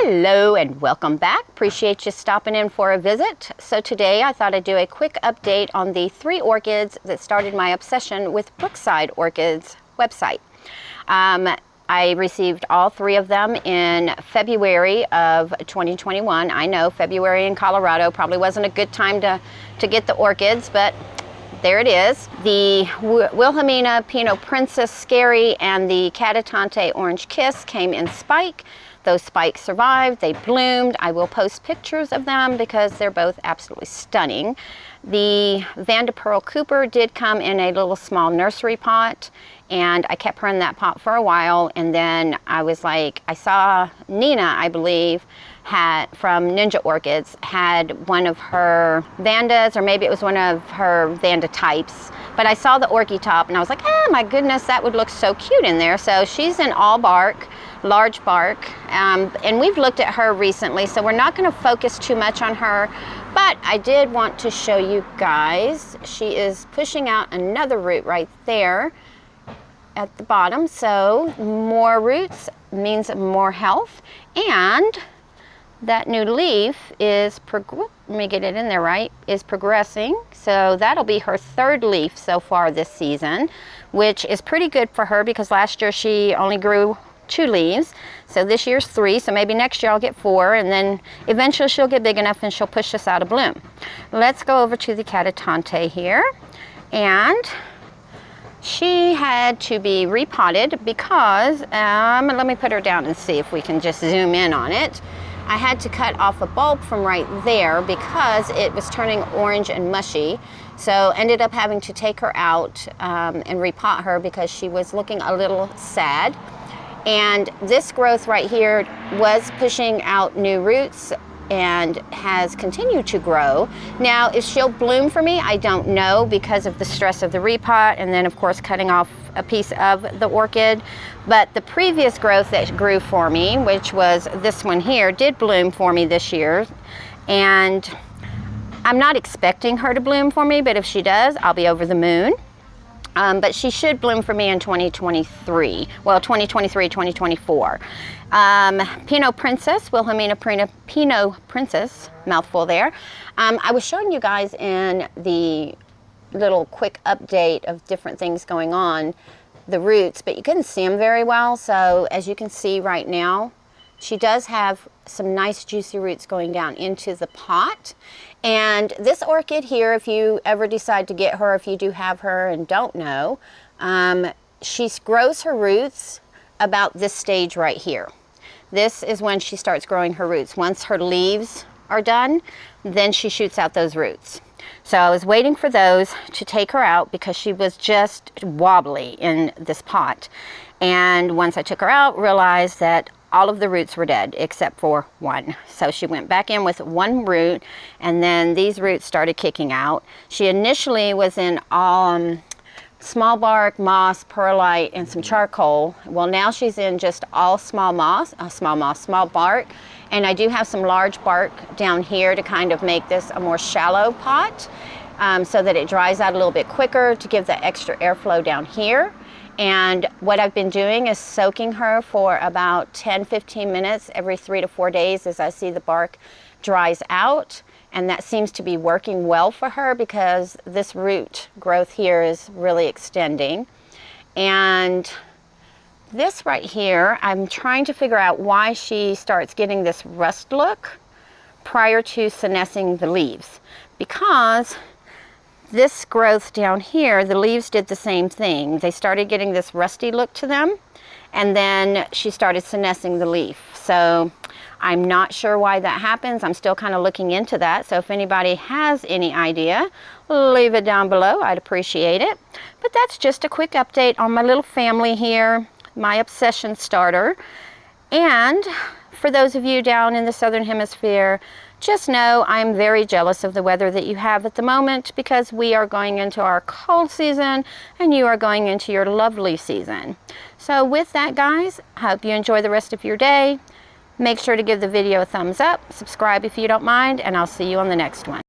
Hello and welcome back. Appreciate you stopping in for a visit. So today I thought I'd do a quick update on the 3 orchids that started my obsession with Brookside Orchids website. I received all 3 of them in February of 2021. I know February in Colorado probably wasn't a good time to get the orchids, but there it is. The Wilhelmina Pinot Princess Scary and the Catatonte Orange Kiss came in spike. Those spikes survived, they bloomed. I will post pictures of them because they're both absolutely stunning. The Vanda Pearl Cooper did come in a little small nursery pot, and I kept her in that pot for a while, and then I was like, I saw Nina, I believe, from Ninja Orchids, had one of her Vandas, or maybe it was one of her Vanda types, but I saw the Orchid top and I was like, oh my goodness, that would look so cute in there. So she's in all bark, large bark, and we've looked at her recently, so we're not going to focus too much on her, but I did want to show you guys. She is pushing out another root right there at the bottom, so more roots means more health, and that new leaf is, let me get it in there right, is progressing. So that'll be her 3rd leaf so far this season, which is pretty good for her because last year she only grew 2 leaves. So this year's 3, so maybe next year I'll get 4, and then eventually she'll get big enough and she'll push us out of bloom. Let's go over to the Catatonte here, and she had to be repotted because, let me put her down and see if we can just zoom in on it. I had to cut off a bulb from right there because it was turning orange and mushy. So ended up having to take her out and repot her because she was looking a little sad. And this growth right here was pushing out new roots and has continued to grow. Now, if she'll bloom for me, I don't know because of the stress of the repot and then of course cutting off a piece of the orchid. But the previous growth that grew for me, which was this one here, did bloom for me this year. And I'm not expecting her to bloom for me, but if she does, I'll be over the moon. But she should bloom for me in 2023, well, 2023, 2024. Pinot Princess, Wilhelmina Pinot Princess, mouthful there. I was showing you guys in the little quick update of different things going on, the roots, but you couldn't see them very well. So as you can see right now, she does have some nice juicy roots going down into the pot. And this orchid here, if you ever decide to get her, if you do have her and don't know, she grows her roots about this stage right here. This is when she starts growing her roots. Once her leaves are done, then she shoots out those roots. So I was waiting for those to take her out because she was just wobbly in this pot. And once I took her out, realized that all of the roots were dead except for one. So she went back in with 1 root, and then these roots started kicking out. She initially was in small bark, moss, perlite, and some charcoal. Well, now she's in just all small bark. And I do have some large bark down here to kind of make this a more shallow pot so that it dries out a little bit quicker to give the extra airflow down here. And what I've been doing is soaking her for about 10-15 minutes every 3 to 4 days as I see the bark dries out. And that seems to be working well for her because this root growth here is really extending. And this right here, I'm trying to figure out why she starts getting this rust look prior to senescing the leaves. Because this growth down here, the leaves did the same thing. They started getting this rusty look to them, and then she started senescing the leaf. So I'm not sure why that happens. I'm still kind of looking into that. So if anybody has any idea, leave it down below. I'd appreciate it. But that's just a quick update on my little family here, my obsession starter. And for those of you down in the Southern Hemisphere, just know I'm very jealous of the weather that you have at the moment because we are going into our cold season and you are going into your lovely season. So with that, guys, I hope you enjoy the rest of your day. Make sure to give the video a thumbs up, subscribe if you don't mind, and I'll see you on the next one.